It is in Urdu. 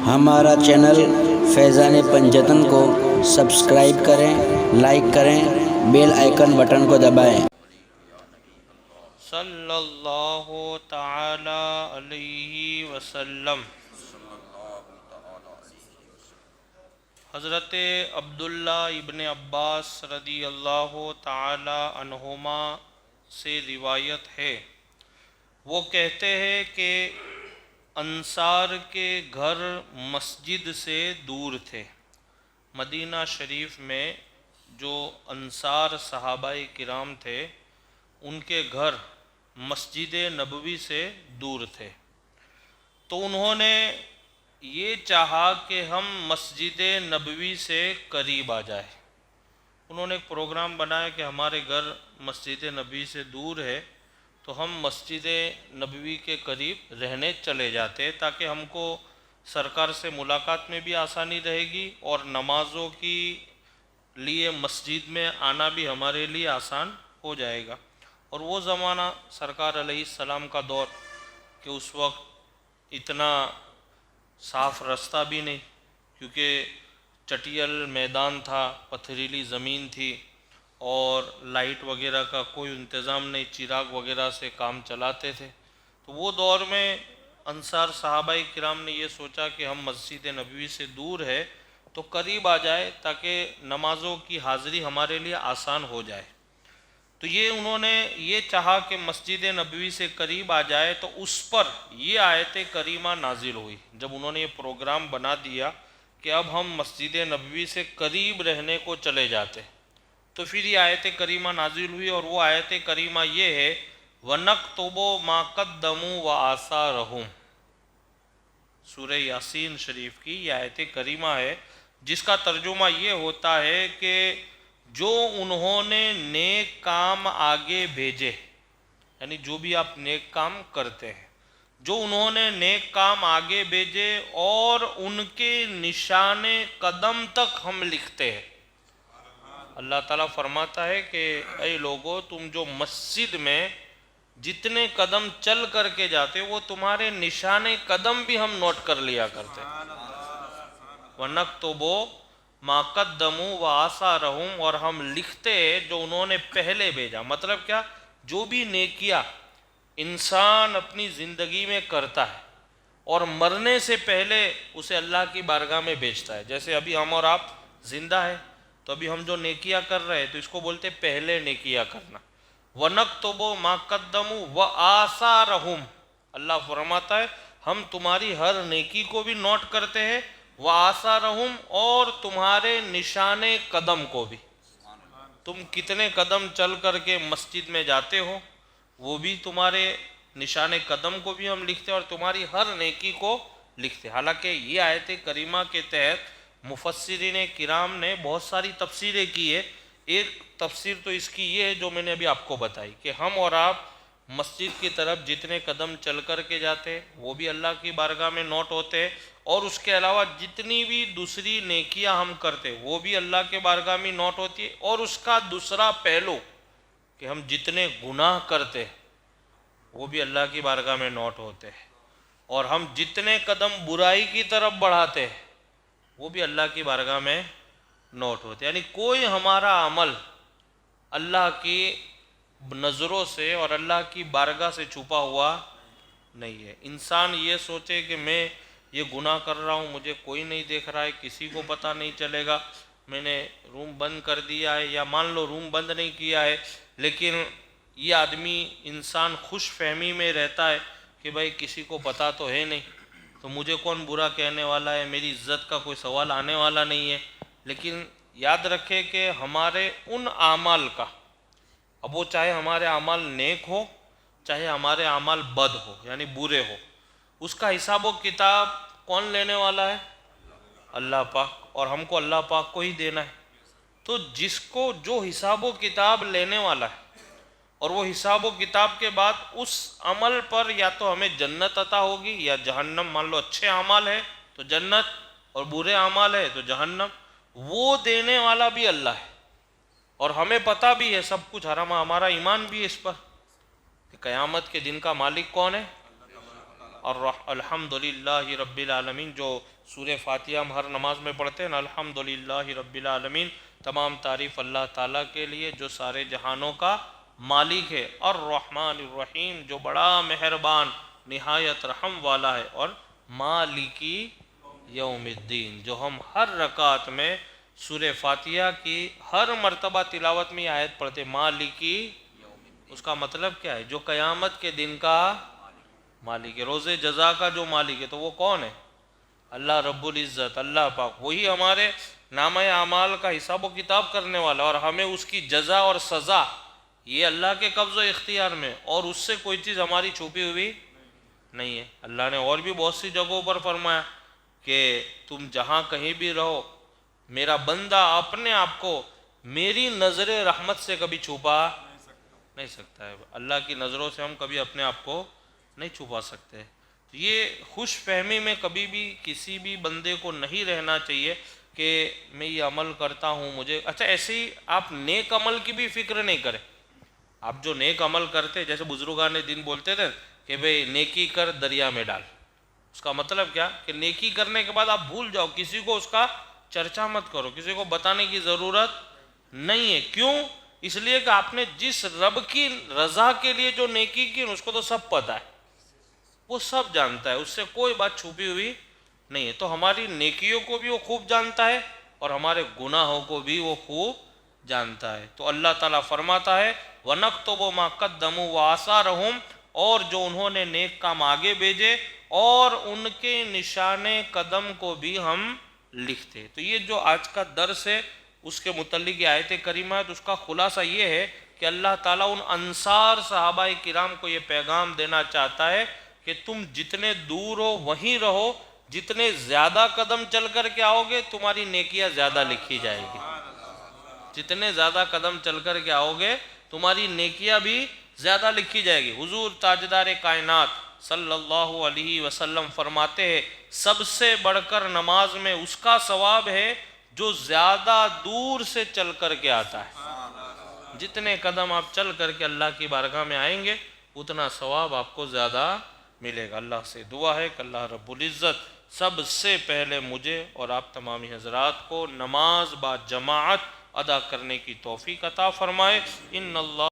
ہمارا چینل فیضان پنجتن کو سبسکرائب کریں، لائک کریں، بیل آئیکن بٹن کو دبائیں۔ صلی اللہ تعالی علیہ وسلم۔ حضرت عبداللہ ابن عباس رضی اللہ تعالی عنہما سے روایت ہے، وہ کہتے ہیں کہ انصار کے گھر مسجد سے دور تھے۔ مدینہ شریف میں جو انصار صحابہ کرام تھے ان کے گھر مسجد نبوی سے دور تھے، تو انہوں نے یہ چاہا کہ ہم مسجد نبوی سے قریب آ جائے۔ انہوں نے ایک پروگرام بنایا کہ ہمارے گھر مسجد نبوی سے دور ہے تو ہم مسجد نبوی کے قریب رہنے چلے جاتے تاکہ ہم کو سرکار سے ملاقات میں بھی آسانی رہے گی اور نمازوں کی لیے مسجد میں آنا بھی ہمارے لیے آسان ہو جائے گا۔ اور وہ زمانہ سرکار علیہ السلام کا دور کہ اس وقت اتنا صاف رستہ بھی نہیں، کیونکہ چٹیل میدان تھا، پتھریلی زمین تھی اور لائٹ وغیرہ کا کوئی انتظام نہیں، چراغ وغیرہ سے کام چلاتے تھے۔ تو وہ دور میں انصار صحابہ کرام نے یہ سوچا کہ ہم مسجد نبوی سے دور ہے تو قریب آ جائے تاکہ نمازوں کی حاضری ہمارے لیے آسان ہو جائے۔ تو یہ انہوں نے یہ چاہا کہ مسجد نبوی سے قریب آ جائے، تو اس پر یہ آیت کریمہ نازل ہوئی۔ جب انہوں نے یہ پروگرام بنا دیا کہ اب ہم مسجد نبوی سے قریب رہنے کو چلے جاتے، تو پھر یہ آیت کریمہ نازل ہوئی، اور وہ آیت کریمہ یہ ہے وَنَكْتُبُ مَا قَدَّمُوا وَآثَارَهُمْ۔ سورہ یاسین شریف کی یہ آیت کریمہ ہے جس کا ترجمہ یہ ہوتا ہے کہ جو انہوں نے نیک کام آگے بھیجے، یعنی جو بھی آپ نیک کام کرتے ہیں، جو انہوں نے نیک کام آگے بھیجے اور ان کے نشان قدم تک ہم لکھتے ہیں۔ اللہ تعالیٰ فرماتا ہے کہ اے لوگو، تم جو مسجد میں جتنے قدم چل کر کے جاتے وہ تمہارے نشان قدم بھی ہم نوٹ کر لیا کرتے۔ وَنَكْتُبُ مَا قَدَّمُوا وَآثَارَهُمْ، اور ہم لکھتے جو انہوں نے پہلے بھیجا۔ مطلب کیا؟ جو بھی نیکیاں انسان اپنی زندگی میں کرتا ہے اور مرنے سے پہلے اسے اللہ کی بارگاہ میں بھیجتا ہے، جیسے ابھی ہم اور آپ زندہ ہیں تو ابھی ہم جو نیکیاں کر رہے ہیں تو اس کو بولتے پہلے نیکیاں کرنا۔ وَنَكْتُبُ مَا قَدَّمُوا وَآثَارَهُمْ، اللہ فرماتا ہے ہم تمہاری ہر نیکی کو بھی نوٹ کرتے ہیں، وَآثَارَهُمْ، اور تمہارے نشان قدم کو بھی۔ تم کتنے قدم چل کر کے مسجد میں جاتے ہو وہ بھی تمہارے نشان قدم کو بھی ہم لکھتے اور تمہاری ہر نیکی کو لکھتے۔ حالانکہ یہ آیت کریمہ کے تحت مفسرین کرام نے بہت ساری تفسیریں کی ہے۔ ایک تفسیر تو اس کی یہ ہے جو میں نے ابھی آپ کو بتائی کہ ہم اور آپ مسجد کی طرف جتنے قدم چل کر کے جاتے وہ بھی اللہ کی بارگاہ میں نوٹ ہوتے، اور اس کے علاوہ جتنی بھی دوسری نیکیاں ہم کرتے وہ بھی اللہ کے بارگاہ میں نوٹ ہوتی ہے۔ اور اس کا دوسرا پہلو کہ ہم جتنے گناہ کرتے وہ بھی اللہ کی بارگاہ میں نوٹ ہوتے ہیں، اور ہم جتنے قدم برائی کی طرف بڑھاتے وہ بھی اللہ کی بارگاہ میں نوٹ ہوتے۔ یعنی کوئی ہمارا عمل اللہ کی نظروں سے اور اللہ کی بارگاہ سے چھپا ہوا نہیں ہے۔ انسان یہ سوچے کہ میں یہ گناہ کر رہا ہوں، مجھے کوئی نہیں دیکھ رہا ہے، کسی کو پتہ نہیں چلے گا، میں نے روم بند کر دیا ہے، یا مان لو روم بند نہیں کیا ہے لیکن یہ آدمی انسان خوش فہمی میں رہتا ہے کہ بھائی کسی کو پتہ تو ہے نہیں تو مجھے کون برا کہنے والا ہے، میری عزت کا کوئی سوال آنے والا نہیں ہے۔ لیکن یاد رکھے کہ ہمارے ان اعمال کا، اب وہ چاہے ہمارے اعمال نیک ہو چاہے ہمارے اعمال بد ہو یعنی برے ہو، اس کا حساب و کتاب کون لینے والا ہے؟ اللہ پاک، اور ہم کو اللہ پاک کو ہی دینا ہے۔ تو جس کو جو حساب و کتاب لینے والا ہے اور وہ حساب و کتاب کے بعد اس عمل پر یا تو ہمیں جنت عطا ہوگی یا جہنم۔ مان لو اچھے اعمال ہے تو جنت اور برے اعمال ہے تو جہنم، وہ دینے والا بھی اللہ ہے، اور ہمیں پتہ بھی ہے سب کچھ، ہمارا ایمان بھی ہے اس پر کہ قیامت کے دن کا مالک کون ہے؟ الحمدللہ رب العالمین، جو سورہ فاتحہ ہم ہر نماز میں پڑھتے ہیں نا، الحمدللہ رب العالمین، تمام تعریف اللہ تعالیٰ کے لیے جو سارے جہانوں کا مالک ہے، الرحمن الرحیم، جو بڑا مہربان نہایت رحم والا ہے، اور مالکی یوم الدین، جو ہم ہر رکعت میں سورہ فاتحہ کی ہر مرتبہ تلاوت میں یہ آیت پڑھتے، مالکی، اس کا مطلب کیا ہے؟ جو قیامت کے دن کا مالک ہے، روز جزا کا جو مالک ہے، تو وہ کون ہے؟ اللہ رب العزت، اللہ پاک، وہی ہمارے نامہ اعمال کا حساب و کتاب کرنے والا، اور ہمیں اس کی جزا اور سزا یہ اللہ کے قبض و اختیار میں، اور اس سے کوئی چیز ہماری چھپی ہوئی نہیں ہے۔ اللہ نے اور بھی بہت سی جگہوں پر فرمایا کہ تم جہاں کہیں بھی رہو، میرا بندہ اپنے آپ کو میری نظر رحمت سے کبھی چھپا نہیں سکتا ہے۔ اللہ کی نظروں سے ہم کبھی اپنے آپ کو نہیں چھپا سکتے۔ یہ خوش فہمی میں کبھی بھی کسی بھی بندے کو نہیں رہنا چاہیے کہ میں یہ عمل کرتا ہوں، مجھے اچھا، ایسے ہی آپ نیک عمل کی بھی فکر نہیں کریں۔ آپ جو نیک عمل کرتے، جیسے بزرگان دین بولتے تھے کہ بھئی نیکی کر دریا میں ڈال، اس کا مطلب کیا کہ نیکی کرنے کے بعد آپ بھول جاؤ، کسی کو اس کا چرچا مت کرو، کسی کو بتانے کی ضرورت نہیں ہے۔ کیوں؟ اس لیے کہ آپ نے جس رب کی رضا کے لیے جو نیکی کی، اس کو تو سب پتہ ہے، وہ سب جانتا ہے، اس سے کوئی بات چھپی ہوئی نہیں ہے۔ تو ہماری نیکیوں کو بھی وہ خوب جانتا ہے، اور ہمارے گناہوں کو بھی وہ خوب جانتا ہے۔ تو اللہ تعالیٰ فرماتا ہے وَنَكْتُبُ مَا قَدَّمُوا وَآثَارَهُمْ، اور جو انہوں نے نیک کام آگے بھیجے اور ان کے نشان قدم کو بھی ہم لکھتے۔ تو یہ جو آج کا درس ہے اس کے متعلق یہ آیت کریمہ ہے، تو اس کا خلاصہ یہ ہے کہ اللہ تعالیٰ ان انصار صحابہ کرام کو یہ پیغام دینا چاہتا ہے کہ تم جتنے دور ہو وہیں رہو، جتنے زیادہ قدم چل کر کے آؤ گے تمہاری نیکیاں زیادہ لکھی جائے گی، جتنے زیادہ قدم چل کر کے آؤ گے تمہاری نیکیاں بھی زیادہ لکھی جائے گی۔ حضور تاجدار کائنات صلی اللہ علیہ وسلم فرماتے ہیں سب سے بڑھ کر نماز میں اس کا ثواب ہے جو زیادہ دور سے چل کر کے آتا ہے۔ جتنے قدم آپ چل کر کے اللہ کی بارگاہ میں آئیں گے اتنا ثواب آپ کو زیادہ ملے گا۔ اللہ سے دعا ہے کہ اللہ رب العزت سب سے پہلے مجھے اور آپ تمامی حضرات کو نماز با جماعت ادا کرنے کی توفیق عطا فرمائے۔ ان اللہ